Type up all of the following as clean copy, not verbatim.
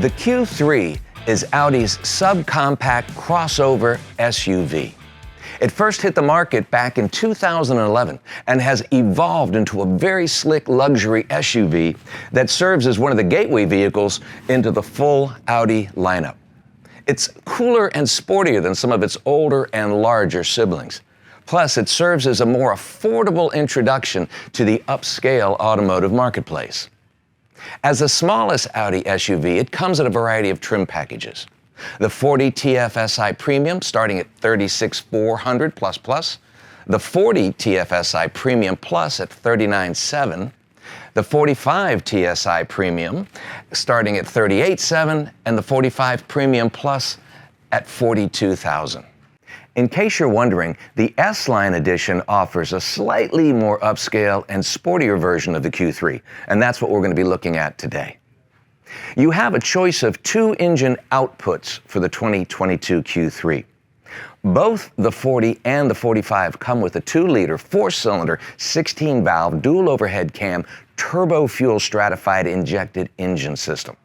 The Q3 is Audi's subcompact crossover SUV. It first hit the market back in 2011 and has evolved into a very slick luxury SUV that serves as one of the gateway vehicles into the full Audi lineup. It's cooler and sportier than some of its older and larger siblings. Plus, it serves as a more affordable introduction to the upscale automotive marketplace. As the smallest Audi SUV, it comes in a variety of trim packages. The 40 TFSI Premium starting at $36,400++, the 40 TFSI Premium Plus at $39,700, the 45 TSI Premium starting at $38,700, and the 45 Premium Plus at $42,000. In case you're wondering, the S-Line edition offers a slightly more upscale and sportier version of the Q3, and that's what we're going to be looking at today. You have a choice of two engine outputs for the 2022 Q3. Both the 40 and the 45 come with a 2-liter, 4-cylinder, 16-valve, dual overhead cam, turbo fuel stratified injected engine system.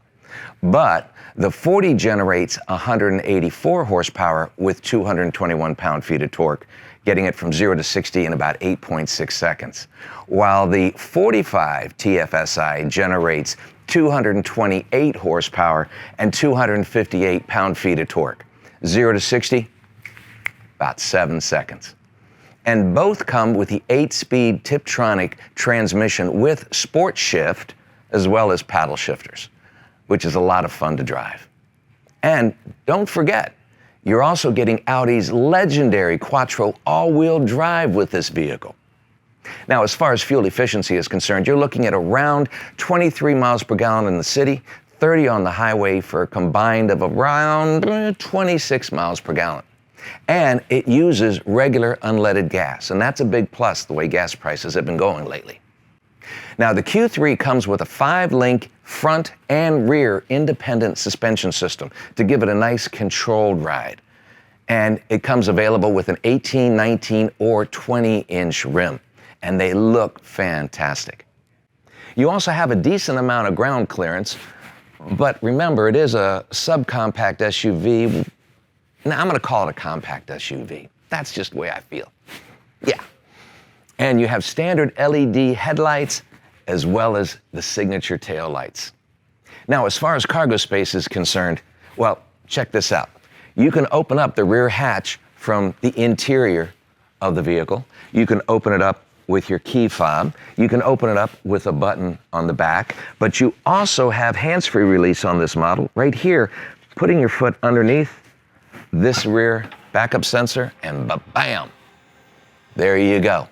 But the 40 generates 184 horsepower with 221 pound-feet of torque, getting it from 0 to 60 in about 8.6 seconds, while the 45 TFSI generates 228 horsepower and 258 pound-feet of torque. 0 to 60, about 7 seconds. And both come with the 8-speed Tiptronic transmission with sport shift as well as paddle shifters, which is a lot of fun to drive. And don't forget, you're also getting Audi's legendary Quattro all-wheel drive with this vehicle. Now, as far as fuel efficiency is concerned, you're looking at around 23 miles per gallon in the city, 30 on the highway for a combined of around 26 miles per gallon. And it uses regular unleaded gas, and that's a big plus the way gas prices have been going lately. Now, the Q3 comes with a 5-link front and rear independent suspension system to give it a nice controlled ride. And it comes available with an 18, 19, or 20-inch rim, and they look fantastic. You also have a decent amount of ground clearance, but remember, it is a subcompact SUV. Now, I'm going to call it a compact SUV. That's just the way I feel. Yeah. And you have standard LED headlights as well as the signature tail lights. Now, as far as cargo space is concerned, well, check this out. You can open up the rear hatch from the interior of the vehicle. You can open it up with your key fob. You can open it up with a button on the back, but you also have hands-free release on this model right here, putting your foot underneath this rear backup sensor, and ba-bam, there you go.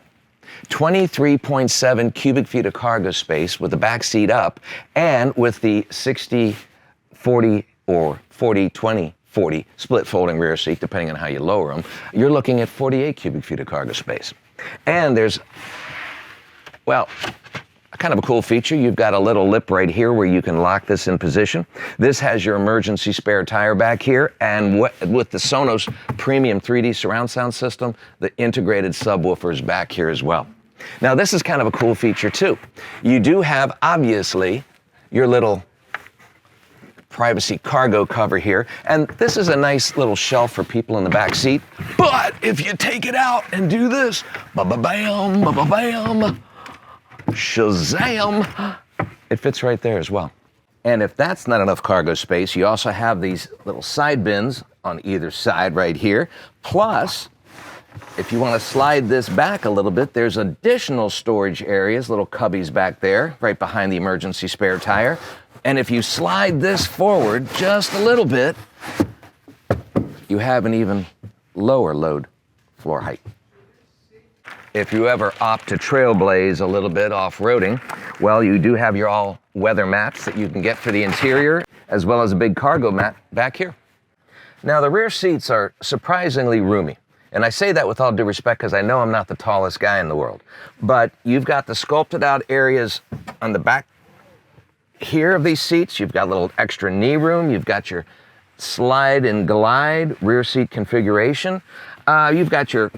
23.7 cubic feet of cargo space with the back seat up, and with the 60-40 or 40-20-40 split folding rear seat, depending on how you lower them, you're looking at 48 cubic feet of cargo space. And there's, well, kind of a cool feature. You've got a little lip right here where you can lock this in position. This has your emergency spare tire back here, and with the Sonos premium 3D surround sound system, the integrated subwoofers back here as well. Now, this is kind of a cool feature too. You do have, obviously, your little privacy cargo cover here, and this is a nice little shelf for people in the back seat. But if you take it out and do this, ba-ba-bam, ba-ba-bam, shazam, it fits right there as well. And if that's not enough cargo space, you also have these little side bins on either side right here. Plus, if you want to slide this back a little bit, there's additional storage areas, little cubbies back there, right behind the emergency spare tire. And if you slide this forward just a little bit, you have an even lower load floor height. If you ever opt to trailblaze a little bit off-roading, well, you do have your all-weather mats that you can get for the interior, as well as a big cargo mat back here. Now, the rear seats are surprisingly roomy. And I say that with all due respect because I know I'm not the tallest guy in the world. But you've got the sculpted out areas on the back here of these seats. You've got a little extra knee room. You've got your slide and glide rear seat configuration. You've got your,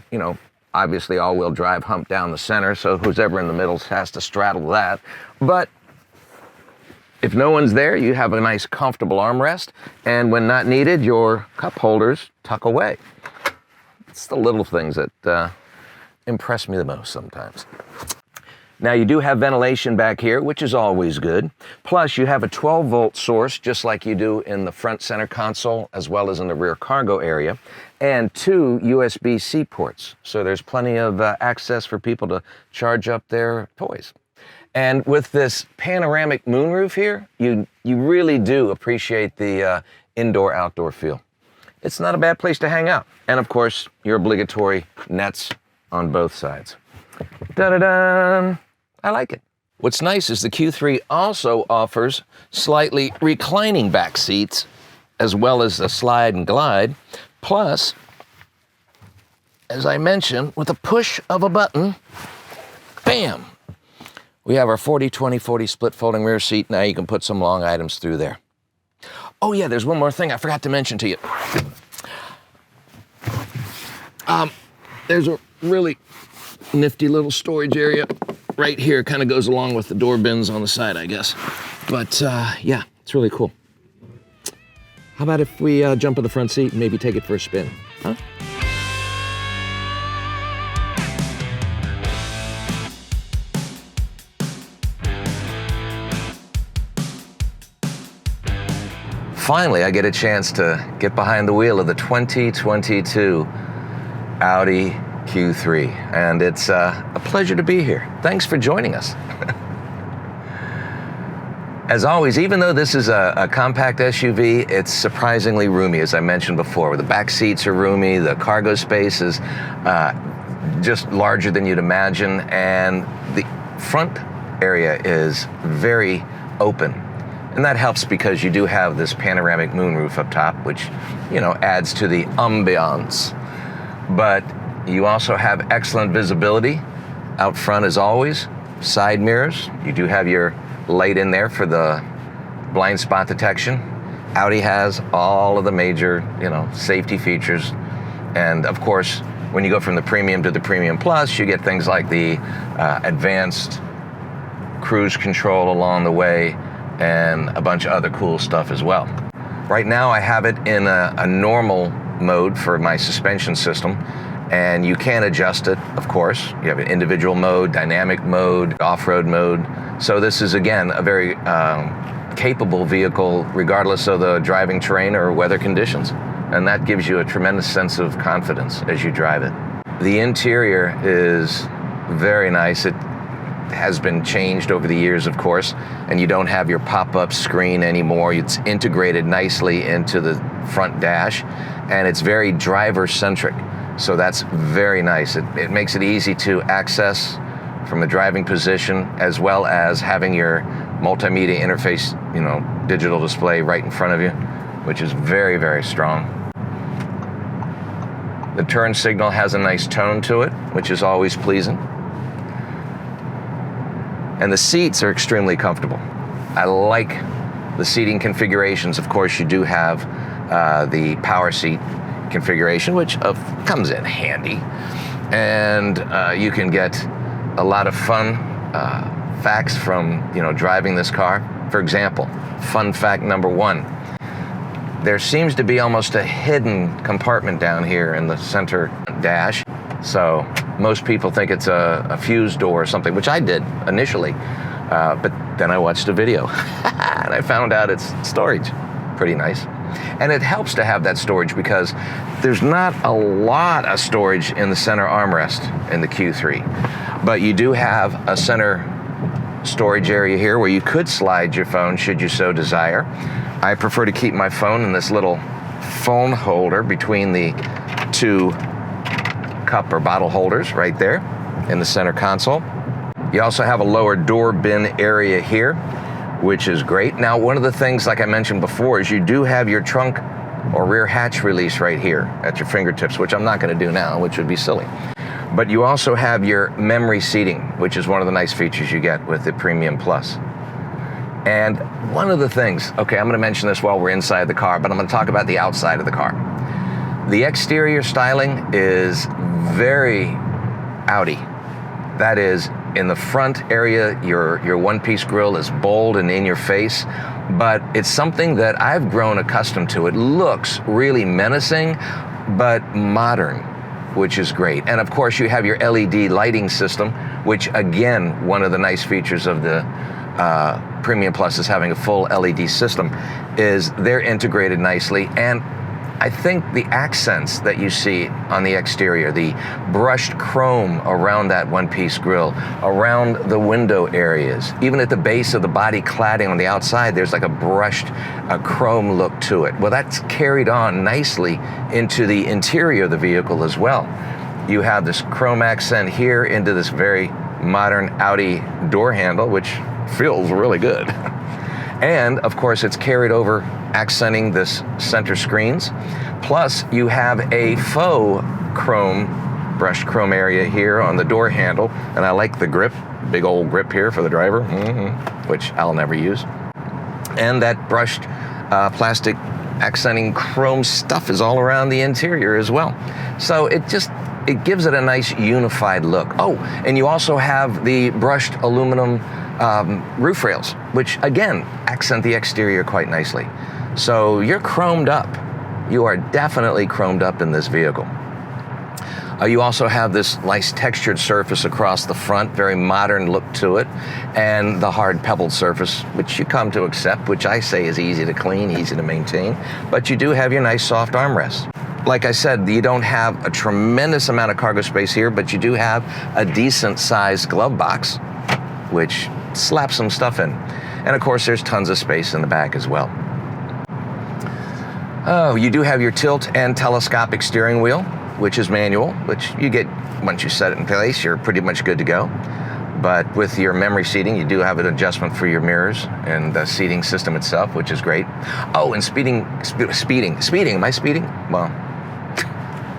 obviously all-wheel drive hump down the center, so who's ever in the middle has to straddle that. But If no one's there, you have a nice comfortable armrest, and when not needed, your cup holders tuck away. It's the little things that impress me the most sometimes. Now you do have ventilation back here, which is always good. Plus you have a 12-volt source, just like you do in the front center console, as well as in the rear cargo area, and 2 USB-C ports. So there's plenty of access for people to charge up their toys. And with this panoramic moonroof here, you really do appreciate the indoor-outdoor feel. It's not a bad place to hang out. And of course, your obligatory nets on both sides. Da-da-da! I like it. What's nice is the Q3 also offers slightly reclining back seats, as well as the slide and glide. Plus, as I mentioned, with a push of a button, bam! We have our 40-20-40 split folding rear seat. Now you can put some long items through there. Oh yeah, there's one more thing I forgot to mention to you. There's a really nifty little storage area right here. Kind of goes along with the door bins on the side, I guess. But yeah, it's really cool. How about if we jump in the front seat and maybe take it for a spin? Huh? Finally, I get a chance to get behind the wheel of the 2022 Audi Q3, and it's a pleasure to be here. Thanks for joining us. As always, even though this is a compact SUV, it's surprisingly roomy, as I mentioned before. The back seats are roomy, the cargo space is just larger than you'd imagine, and the front area is very open. And that helps because you do have this panoramic moonroof up top, which, you know, adds to the ambiance. But you also have excellent visibility out front as always. Side mirrors, you do have your light in there for the blind spot detection. Audi has all of the major, you know, safety features. And of course, when you go from the Premium to the Premium Plus, you get things like the advanced cruise control along the way, and a bunch of other cool stuff as well. Right now I have it in a normal mode for my suspension system, and you can adjust it, of course. You have an individual mode, dynamic mode, off-road mode. So this is, again, a very capable vehicle regardless of the driving terrain or weather conditions. And that gives you a tremendous sense of confidence as you drive it. The interior is very nice. It has been changed over the years, of course, and you don't have your pop-up screen anymore. It's integrated nicely into the front dash, and it's very driver-centric. So that's very nice. It makes it easy to access from the driving position, as well as having your multimedia interface, you know, digital display right in front of you, which is very, very strong. The turn signal has a nice tone to it, which is always pleasing. And the seats are extremely comfortable. I like the seating configurations. Of course, you do have the power seat configuration, which comes in handy. And you can get a lot of fun facts from, you know, driving this car. For example, fun fact number 1, there seems to be almost a hidden compartment down here in the center dash. So most people think it's a fuse door or something, which I did initially, but then I watched a video and I found out it's storage. Pretty nice. And it helps to have that storage because there's not a lot of storage in the center armrest in the Q3, but you do have a center storage area here where you could slide your phone should you so desire. I prefer to keep my phone in this little phone holder between the 2 cup or bottle holders right there in the center console. You also have a lower door bin area here, which is great. Now, one of the things, like I mentioned before, is you do have your trunk or rear hatch release right here at your fingertips, which I'm not going to do now, which would be silly. But you also have your memory seating, which is one of the nice features you get with the Premium Plus. And one of the things, okay, I'm going to mention this while we're inside the car, but I'm going to talk about the outside of the car. The exterior styling is very Audi. That is In the front area, your one-piece grille is bold and in your face, but it's something that I've grown accustomed to. It looks really menacing, but modern, which is great. And of course, you have your LED lighting system, which again, one of the nice features of the Premium Plus is having a full LED system, is they're integrated nicely. And I think the accents that you see on the exterior, the brushed chrome around that one-piece grille, around the window areas, even at the base of the body cladding on the outside, there's like a brushed chrome look to it. Well, that's carried on nicely into the interior of the vehicle as well. You have this chrome accent here into this very modern Audi door handle, which feels really good. And of course, it's carried over, accenting this center screens. Plus, you have a faux chrome, brushed chrome area here on the door handle. And I like the grip, big old grip here for the driver, which I'll never use. And that brushed plastic accenting chrome stuff is all around the interior as well. So it gives it a nice unified look. Oh, and you also have the brushed aluminum roof rails, which again accent the exterior quite nicely. So you're chromed up. You are definitely chromed up in this vehicle. You also have this nice textured surface across the front, very modern look to it, and the hard pebbled surface, which you come to accept, which I say is easy to clean, easy to maintain, but you do have your nice soft armrests. Like I said, you don't have a tremendous amount of cargo space here, but you do have a decent sized glove box, which slaps some stuff in. And of course, there's tons of space in the back as well. Oh, you do have your tilt and telescopic steering wheel, which is manual, which you get, once you set it in place, you're pretty much good to go. But with your memory seating, you do have an adjustment for your mirrors and the seating system itself, which is great. Oh, and speeding, am I speeding? Well,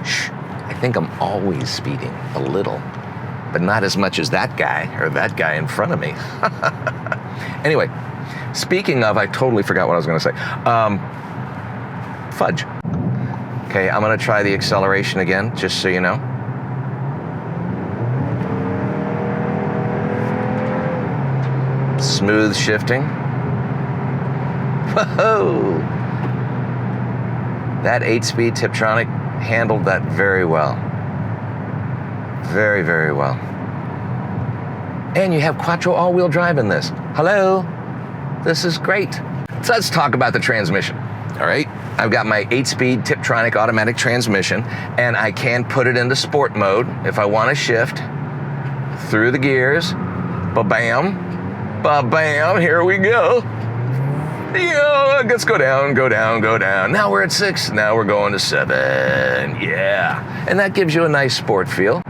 shh, I think I'm always speeding a little, but not as much as that guy in front of me. Anyway, speaking of, I totally forgot what I was gonna say. Fudge. Okay, I'm gonna try the acceleration again, just so you know. Smooth shifting. Whoa! That 8-speed Tiptronic handled that very well. Very, very well. And you have quattro all-wheel drive in this. Hello? This is great. So let's talk about the transmission, all right? I've got my 8-speed Tiptronic automatic transmission, and I can put it into sport mode if I want to shift through the gears. Ba-bam, ba-bam, here we go. Yeah, let's go down, go down, go down. Now we're at 6, now we're going to 7, yeah. And that gives you a nice sport feel.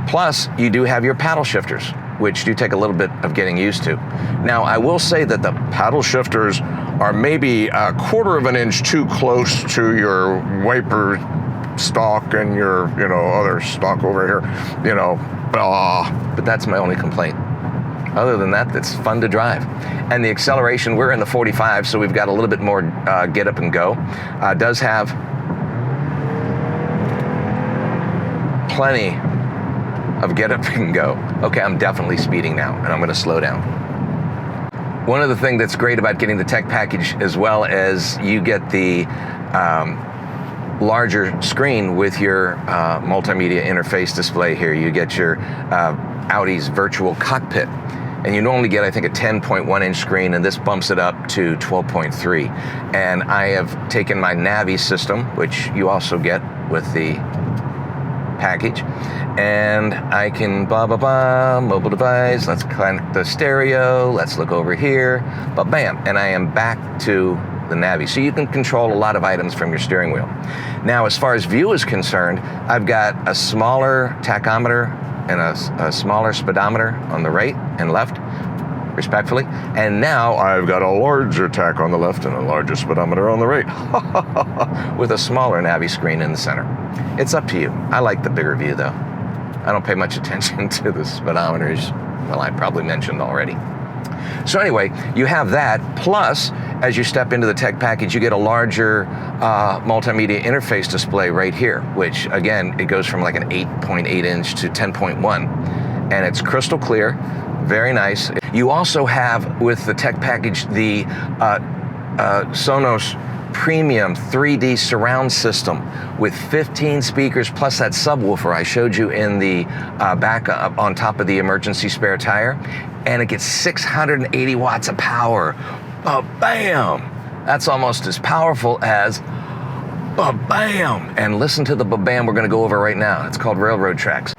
Plus, you do have your paddle shifters, which do take a little bit of getting used to. Now, I will say that the paddle shifters are maybe a quarter of an inch too close to your wiper stalk and your, other stalk over here, but that's my only complaint. Other than that, it's fun to drive. And the acceleration, we're in the 45, so we've got a little bit more get up and go. Does have plenty of get up and go. Okay, I'm definitely speeding now, and I'm gonna slow down. One of the things that's great about getting the tech package as well as you get the larger screen with your multimedia interface display here. You get your Audi's virtual cockpit. And you normally get, I think, a 10.1 inch screen, and this bumps it up to 12.3. And I have taken my Navi system, which you also get with the package, and I can mobile device, let's connect the stereo, let's look over here, but bam, and I am back to the Navi. So you can control a lot of items from your steering wheel. Now, as far as view is concerned, I've got a smaller tachometer and a smaller speedometer on the right and left, respectfully. And now I've got a larger tach on the left and a larger speedometer on the right, with a smaller Navi screen in the center. It's up to you. I like the bigger view though. I don't pay much attention to the speedometers. Well, I probably mentioned already. So anyway, you have that, plus as you step into the tech package, you get a larger multimedia interface display right here, which again, it goes from like an 8.8 inch to 10.1. and it's crystal clear, very nice. You also have, with the tech package, the Sonos Premium 3D surround system with 15 speakers plus that subwoofer I showed you in the back on top of the emergency spare tire, and it gets 680 watts of power. Ba-bam! That's almost as powerful as ba-bam! And listen to the ba-bam we're going to go over right now. It's called railroad tracks.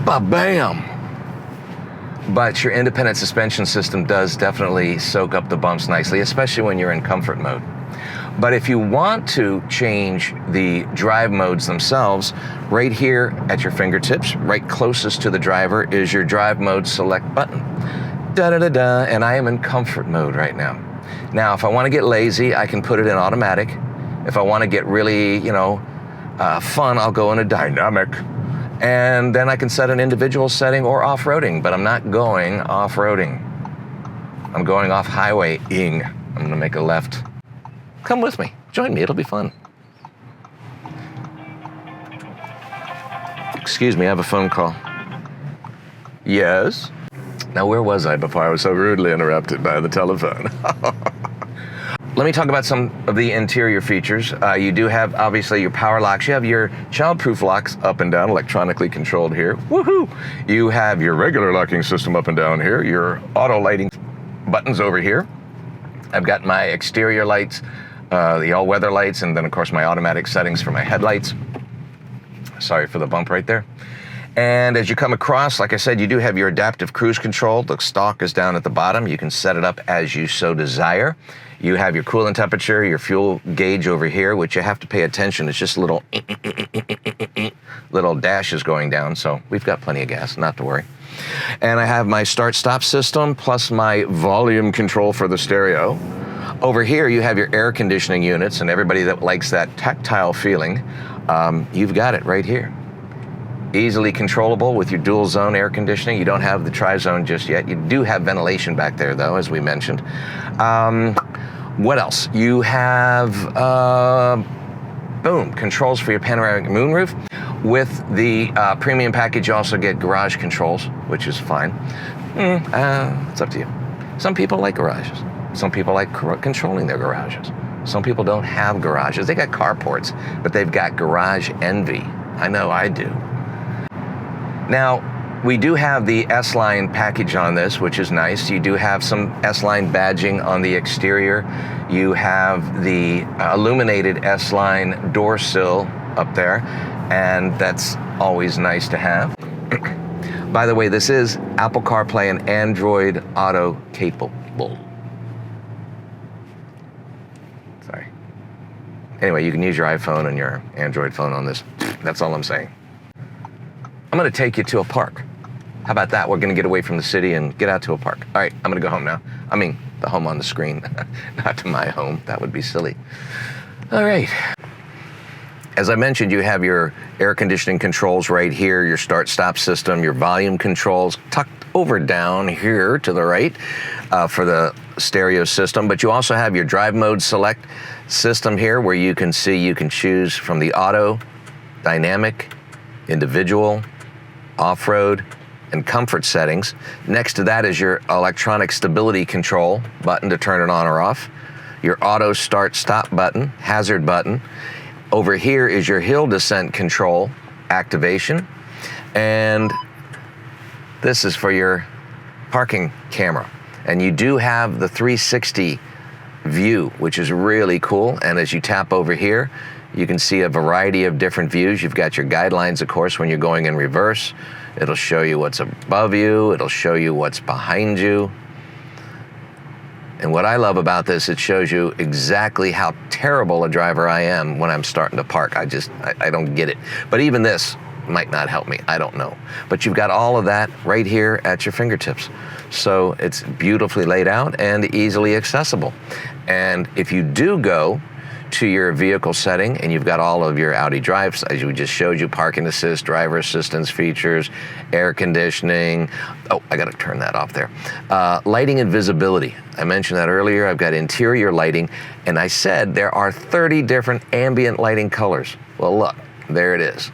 Ba-bam! But your independent suspension system does definitely soak up the bumps nicely, especially when you're in comfort mode. But if you want to change the drive modes themselves, right here at your fingertips, right closest to the driver, is your drive mode select button. Da-da-da-da, and I am in comfort mode right now. Now, if I want to get lazy, I can put it in automatic. If I want to get really, fun, I'll go into dynamic. And then I can set an individual setting or off-roading, but I'm not going off-roading. I'm going off-highway-ing. I'm going to make a left. Come with me. Join me. It'll be fun. Excuse me, I have a phone call. Yes? Now, where was I before I was so rudely interrupted by the telephone? Let me talk about some of the interior features. You do have, obviously, your power locks. You have your child-proof locks up and down, electronically controlled here. Woohoo! You have your regular locking system up and down here, your auto lighting buttons over here. I've got my exterior lights, the all-weather lights, and then, of course, my automatic settings for my headlights. Sorry for the bump right there. And as you come across, like I said, you do have your adaptive cruise control. The stalk is down at the bottom. You can set it up as you so desire. You have your coolant temperature, your fuel gauge over here, which you have to pay attention. It's just little dashes going down, so we've got plenty of gas, not to worry. And I have my start-stop system plus my volume control for the stereo. Over here, you have your air conditioning units, and everybody that likes that tactile feeling, you've got it right here. Easily controllable with your dual zone air conditioning. You don't have the tri-zone just yet. You do have ventilation back there though, as we mentioned. What else? You have, controls for your panoramic moonroof. With the premium package, you also get garage controls, which is fine. It's up to you. Some people like garages. Some people like controlling their garages. Some people don't have garages. They got carports, but they've got garage envy. I know I do. Now, we do have the S-Line package on this, which is nice. You do have some S-Line badging on the exterior. You have the illuminated S-Line door sill up there, and that's always nice to have. By the way, this is Apple CarPlay and Android Auto capable. Sorry. Anyway, you can use your iPhone and your Android phone on this. That's all I'm saying. I'm going to take you to a park. How about that? We're going to get away from the city and get out to a park. All right, I'm going to go home now. I mean, the home on the screen, not to my home. That would be silly. All right. As I mentioned, you have your air conditioning controls right here, your start-stop system, your volume controls tucked over down here to the right for the stereo system. But you also have your drive mode select system here where you can choose from the auto, dynamic, individual, off-road, and comfort settings. Next to that is your electronic stability control button to turn it on or off, your auto start-stop button, hazard button. Over here is your hill descent control activation, and this is for your parking camera. And you do have the 360 view, which is really cool. And as you tap over here, you can see a variety of different views. You've got your guidelines, of course, when you're going in reverse. It'll show you what's above you. It'll show you what's behind you. And what I love about this, it shows you exactly how terrible a driver I am when I'm starting to park. I don't get it. But even this might not help me. I don't know. But you've got all of that right here at your fingertips. So it's beautifully laid out and easily accessible. And if you do go to your vehicle setting and you've got all of your Audi drives, as we just showed you, parking assist, driver assistance features, air conditioning. Oh, I got to turn that off there. Lighting and visibility. I mentioned that earlier. I've got interior lighting, and I said there are 30 different ambient lighting colors. Well, look, there it is.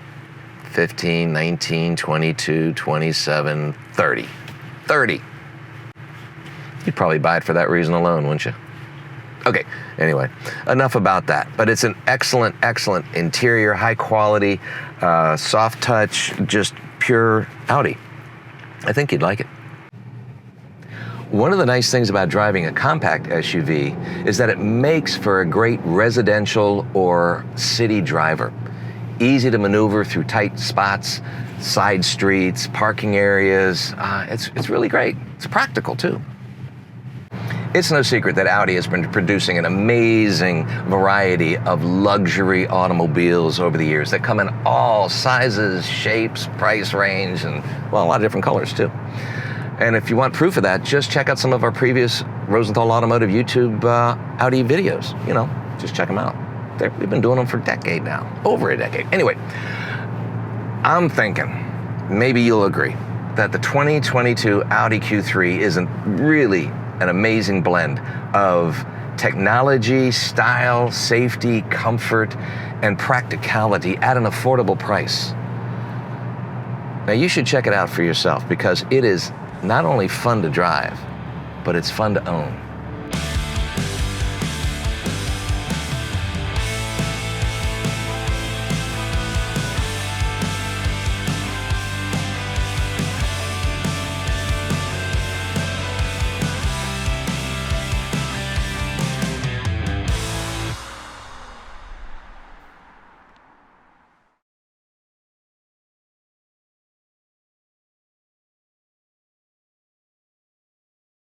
15, 19, 22, 27, 30. 30. You'd probably buy it for that reason alone, wouldn't you? Okay, anyway, enough about that. But it's an excellent, excellent interior, high quality, soft touch, just pure Audi. I think you'd like it. One of the nice things about driving a compact SUV is that it makes for a great residential or city driver. Easy to maneuver through tight spots, side streets, parking areas. It's really great. It's practical too. It's no secret that Audi has been producing an amazing variety of luxury automobiles over the years that come in all sizes, shapes, price range, and, well, a lot of different colors too. And if you want proof of that, just check out some of our previous Rosenthal Automotive YouTube Audi videos. You know, just check them out. We've been doing them for a decade now, over a decade. Anyway, I'm thinking, maybe you'll agree, that the 2022 Audi Q3 is really an amazing blend of technology, style, safety, comfort, and practicality at an affordable price. Now you should check it out for yourself because it is not only fun to drive, but it's fun to own.